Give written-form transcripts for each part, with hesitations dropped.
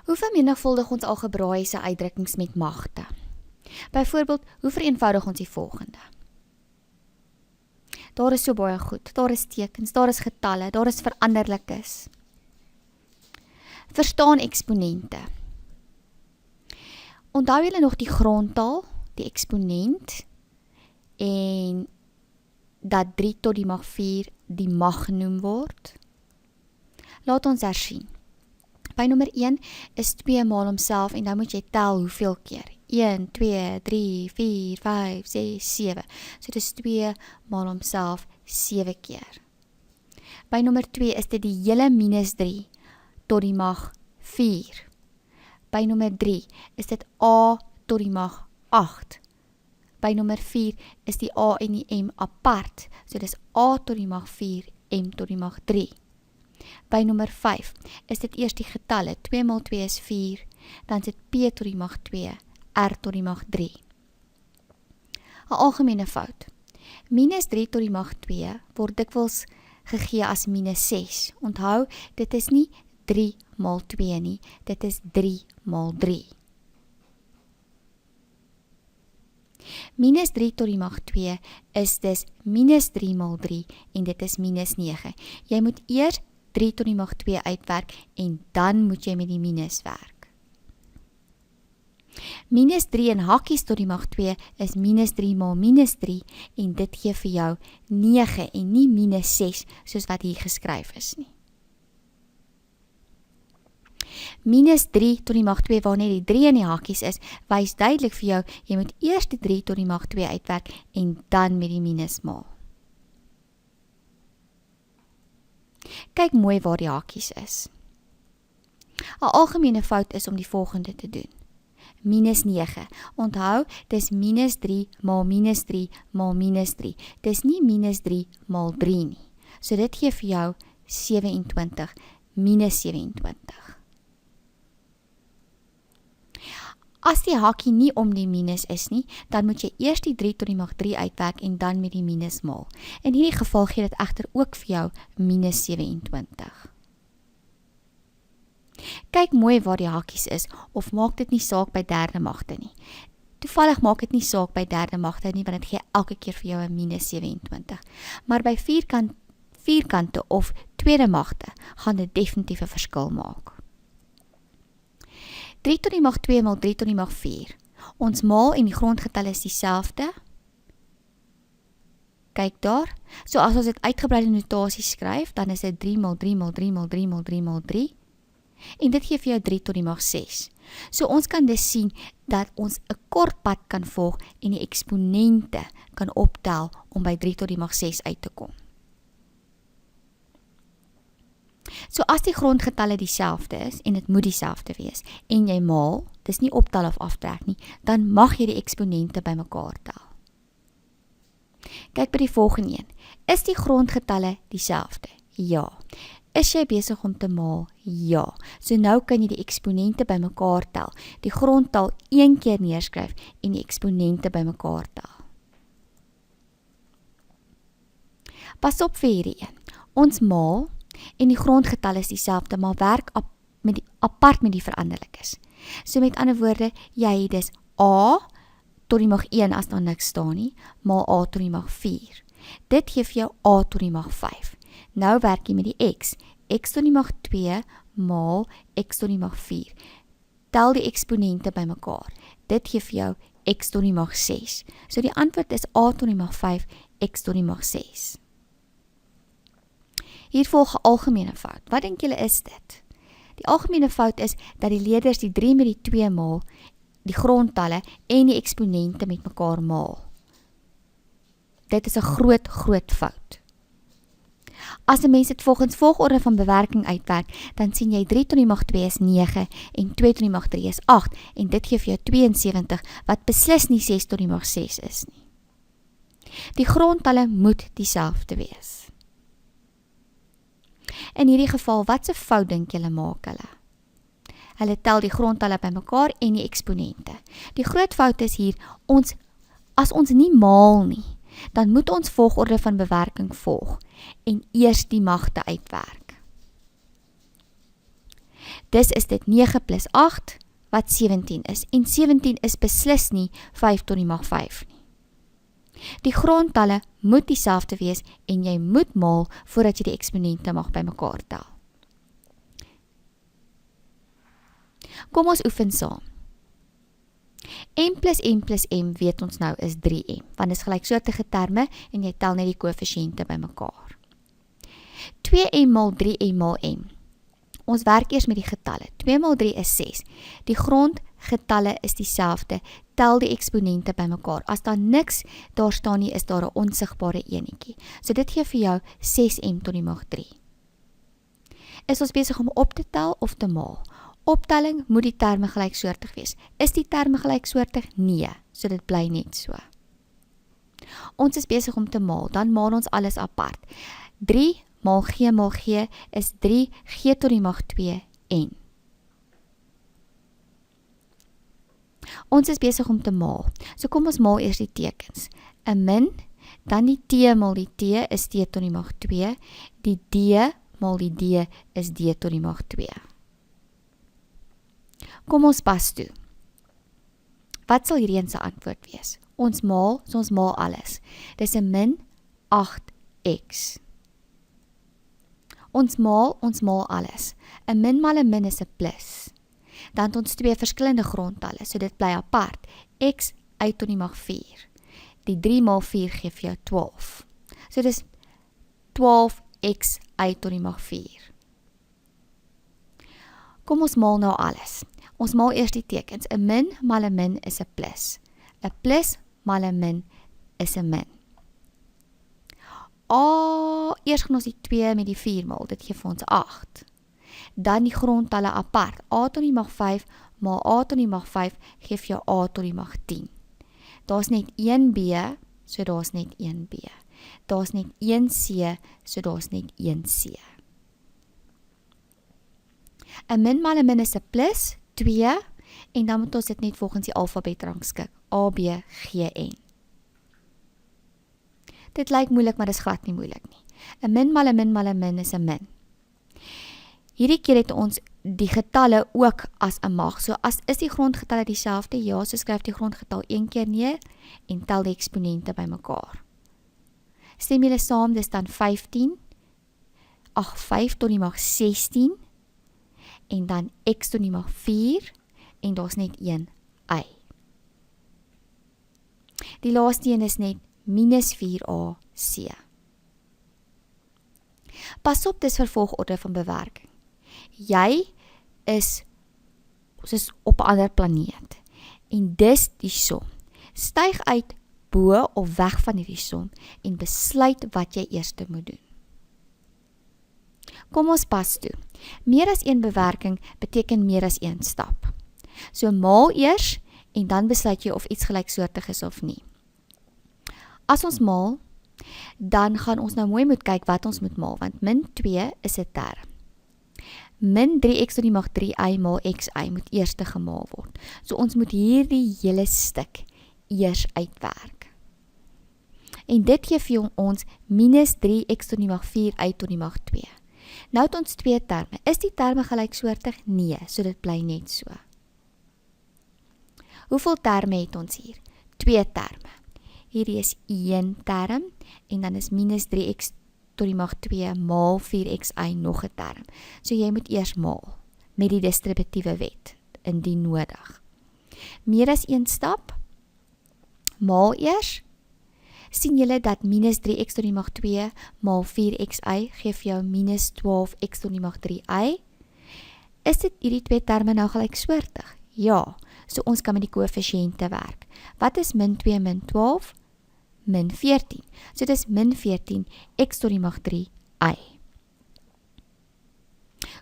Hoe vermenigvuldig ons algebraïese uitdrukkings met magte? Byvoorbeeld, hoe vereenvoudig ons die volgende? Daar is so baie goed, daar is tekens, daar is getalle, daar is veranderlikes. Verstaan eksponente. Onthou julle nog die grondtaal, die eksponent, en dat 3 tot die mag 4 die mag genoem word? Laat ons hersien. By nommer 1 is 2 maal homself en dan moet jy tel hoeveel keer. 1, 2, 3, 4, 5, 6, 7. So dit is 2 maal homself 7 keer. By nommer 2 is dit die hele minus 3 tot die mag 4. By nommer 3 is dit a tot die mag 8. By nommer 4 is die a en die m apart. So dit is a tot die mag 4, m tot die mag 3. By nommer 5 is dit eers die getalle. 2 maal 2 is 4. Dan is dit p tot die mag 2, r tot die mag 3. 'n algemene fout. Minus 3 tot die mag 2 word dikwels gegee as minus 6. Onthou, dit is nie 3 maal 2 nie, dit is 3 maal 3. Minus 3 tot die mag 2 is dus minus 3 maal 3 en dit is minus 9. Jy moet eers 3 tot die mag 2 uitwerk en dan moet jy met die minus werk. Minus 3 in hakkies tot die mag 2 is minus 3 maal minus 3 en dit gee vir jou 9 en nie minus 6 soos wat hier geskryf is nie. Minus 3 tot die mag 2 waar net die 3 in die hakkies is, wys duidelik vir jou, jy moet eers die 3 tot die mag 2 uitwerk en dan met die minus maal. Kyk mooi waar die hakies is. 'n algemene fout is om die volgende te doen. Minus 9. Onthou, dis minus 3 maal minus 3 maal minus 3. Dis nie minus 3 maal 3 nie. So dit gee vir jou 27 minus 27. As die hakkie nie om die minus is nie, dan moet jy eers die 3 tot die mag 3 uitwerk en dan met die minus maal. In hierdie geval gee dit egter ook vir jou minus 27. Kyk mooi waar die hakies is, of maak dit nie saak by derde magte nie. Toevallig maak dit nie saak by derde magte nie, want dit gee elke keer vir jou 'n minus 27. Maar by vierkante of tweede magte gaan dit definitief 'n verskil maak. 3 tot die mag 2 maal 3 tot die mag 4. Ons maal en die grondgetal is dieselfde. Kyk daar. So as ons dit uitgebreide notasie skryf, dan is dit 3 maal 3 maal 3 maal 3 maal 3 maal 3. En dit gee vir jou 3 tot die mag 6. So ons kan dus sien dat ons 'n kort pad kan volg en die eksponente kan optel om by 3 tot die mag 6 uit te kom. So as die grondgetalle dieselfde is, en dit moet dieselfde wees, en jy maal, dis nie optel of aftrek nie, dan mag jy die eksponente bymekaar tel. Kyk by die volgende een. Is die grondgetalle dieselfde? Ja. Is jy besig om te maal? Ja. So nou kan jy die eksponente bymekaar tel, die grondtal een keer neerskryf en die eksponente bymekaar tel. Pas op vir hierdie een. Ons maal en die grondgetal is dieselfde, maar werk apart met die veranderlikes. So met ander woorde, jy het dus a tot die mag 1 as daar niks staan nie, maal a tot die mag 4. Dit gee vir jou a tot die mag 5. Nou werk jy met die x tot die mag 2 maal x tot die mag 4. Tel die eksponente bymekaar. Dit gee vir jou x tot die mag 6. So die antwoord is a tot die mag 5, x tot die mag 6. Hier volg 'n algemene fout. Wat dink julle is dit? Die algemene fout is dat die leerders die 3 met die 2 maal, die grondtalle en die eksponente met mekaar maal. Dit is 'n groot fout. As 'n mens dit volgens volgorde van bewerking uitwerk, dan sien jy 3 tot die mag 2 is 9 en 2 tot die mag 3 is 8 en dit gee vir jou 72 wat beslis nie 6 tot die mag 6 is nie. Die grondtalle moet dieselfde wees. In hierdie geval, wat 'n fout dink julle maak hulle? Hulle tel die grondtalle bymekaar en die eksponente. Die groot fout is hier, as ons nie maal nie, dan moet ons volgorde van bewerking volg en eers die magte uitwerk. Dis is dit 9 plus 8, wat 17 is. En 17 is beslis nie 5 tot die mag 5 nie. Die grondtalle moet dieselfde wees en jy moet maal voordat jy die eksponente mag bymekaar tel. Kom ons oefen saam. M plus M plus M weet ons nou is 3M, want dit is gelyksoortige terme en jy tel net die koëffisiënte bymekaar. 2M maal 3M maal M. Ons werk eers met die getalle. 2 maal 3 is 6. Die grondgetalle is dieselfde. Tel die eksponente bymekaar. As daar niks daar staan nie, is daar 'n onsigbare enetjie. So dit gee vir jou 6M tot die mag 3. Is ons besig om op te tel of te maal? Optelling moet die terme gelyksoortig wees. Is die terme gelyksoortig? Nee, so dit bly net so. Ons is besig om te maal, dan maal ons alles apart. 3 maal G is 3G tot die mag 2N. Ons is besig om te maal, so kom ons maal eers die tekens. 'n min, dan die T maal die T is T tot die mag 2, die D maal die D is D tot die mag 2. Kom ons pas toe. Wat sal hierdie se antwoord wees? Ons maal, so ons maal alles. Dis 'n min 8x. Ons maal alles. 'n min maal 'n min is 'n plus. Dan het ons twee verskillende grondtalle, so dit bly apart. X uit tot die mag 4. Die 3 maal 4 gee vir jou 12. So dis 12x uit tot die mag 4. Kom ons maal nou alles. Ons maal eers die tekens. 'n min maal 'n min is 'n plus. 'n plus maal 'n min is 'n min. Eers gaan ons die 2 met die 4 maal, dit gee vir ons 8. Dan die grondtalle apart. A tot die mag 5 maal A tot die mag 5 gee vir jou A tot die mag 10. Daar's net 1B, so daar's net 1B. Daar's net 1C, so daar's net 1C. 'n min maal 'n min is 'n plus, 2, en dan moet ons dit net volgens die alfabet rangskik. A, B, G, N. Dit lyk moeilik, maar dis glad nie moeilik nie. 'n min maal 'n min maal 'n min is 'n min. Hierdie keer het ons die getalle ook as 'n mag. So as is die grondgetalle dieselfde? Ja, so skryf die grondgetal een keer neer en tel die eksponente bymekaar. Stem julle saam, dis dan 5 tot die mag 16 en dan x tot die mag 4 en daar's net 1 y. Die laaste een is net minus 4ac. Pas op, dis vervolgorde van bewerking. Jy is soos op 'n ander planeet en dis die som. Styg uit bo of weg van hierdie som en besluit wat jy eers moet doen. Kom ons pas toe. Meer as een bewerking beteken meer as een stap. So maal eers en dan besluit jy of iets gelyksoortig is of nie. As ons maal, dan gaan ons nou mooi moet kyk wat ons moet maal, want min 2 is 'n term. Min 3x tot die mag 3y maal xy moet eers gemaal word. So ons moet hierdie hele stuk eers uitwerk. En dit gee vir ons minus 3x tot die mag 4y tot die mag 2. Nou het ons twee terme. Is die terme gelyksoortig? Nee, so dit bly net so. Hoeveel terme het ons hier? 2 terme. Hierdie is 1 term en dan is minus 3x tot die mag 2 maal 4xy nog 'n term. So jy moet eers maal met die distributiewe wet, indien nodig. Meer as een stap, maal eers. Sien julle dat minus 3x tot die mag 2 maal 4xy gee vir jou minus 12x tot die mag 3y? Is dit hierdie twee terme nou gelyksoortig? Ja, so ons kan met die koëffisiënte werk. Wat is min 2 min 12? Min 14. So dit is min 14 x tot die mag 3y.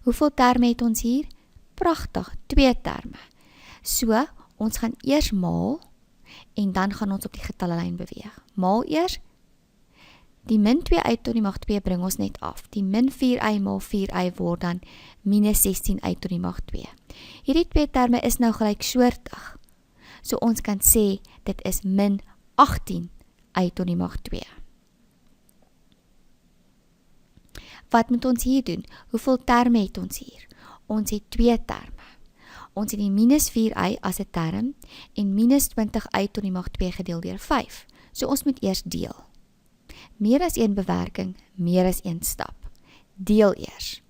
Hoeveel terme het ons hier? Pragtig, 2 terme. So, ons gaan eers maal en dan gaan ons op die getallelyn beweeg. Maal eers, die min 2y tot die mag 2 bring ons net af. Die min 4y maal 4y word dan minus 16y tot die mag 2. Hierdie twee terme is nou gelyksoortig. So ons kan sê, dit is min 18y tot die mag 2. Wat moet ons hier doen? Hoeveel terme het ons hier? Ons het 2 terme. Ons het die minus 4y as 'n term en minus 20y tot die mag 2 gedeel deur 5. So ons moet eers deel. Meer as 1 bewerking, meer as 1 stap. Deel eers.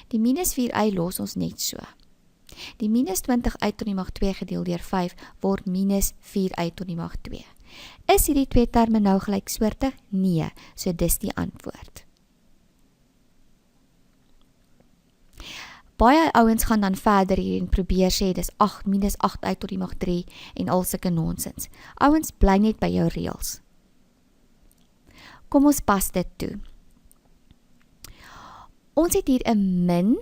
Die minus 4y los ons net so. Die minus 20y tot die mag 2 gedeel deur 5 word minus 4y tot die mag 2. Is hierdie 2 terme nou gelyksoortig? Nee, so dis die antwoord. Baie ouens gaan dan verder hier en probeer sê dis 8 minus 8y tot die mag 3 en al sulke nonsens. Ouens, bly net by jou reëls. Kom ons pas dit toe. Ons het hier 'n min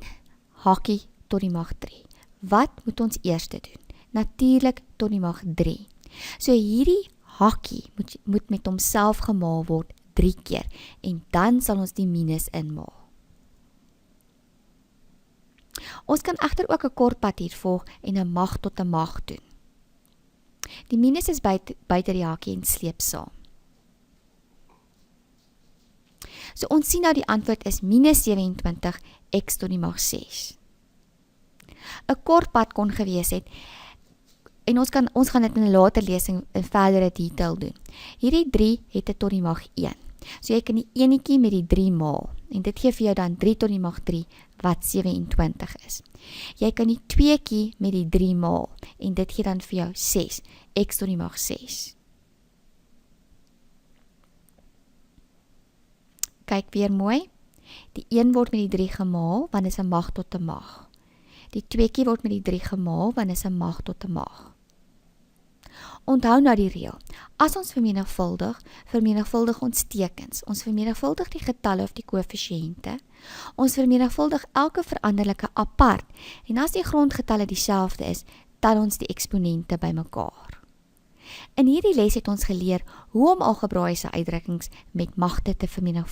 hakkie tot die mag 3. Wat moet ons eers doen? Natuurlik tot die mag 3. So hierdie hakkie moet met homself gemaal word 3 keer en dan sal ons die minus inmaal. Ons kan egter ook 'n kort pad hier volg en 'n mag tot 'n mag doen. Die minus is buite die hakkie en sleep saam. So ons sien nou die antwoord is minus 27 x tot die mag 6. 'n Kort pad kon gewees het en ons gaan dit in 'n later lesing in verdere detail doen. Hierdie 3 het dit tot die mag 1. So jy kan die enetjie met die 3 maal en dit gee vir jou dan 3 tot die mag 3 wat 27 is. Jy kan die 2tjie met die 3 maal en dit gee dan vir jou 6 x tot die mag 6. Kyk weer mooi. Die 1 word met die 3 gemaal want is 'n mag tot 'n mag. Die 2tjie word met die 3 gemaal want is 'n mag tot 'n mag. Onthou nou die reël. As ons vermenigvuldig ons tekens. Ons vermenigvuldig die getalle of die koëffisiënte. Ons vermenigvuldig elke veranderlike apart. En as die grondgetalle dieselfde is, tel ons die eksponente bymekaar. In hierdie les het ons geleer hoe om algebraïese uitdrukkings met magte te vermenigvuldig.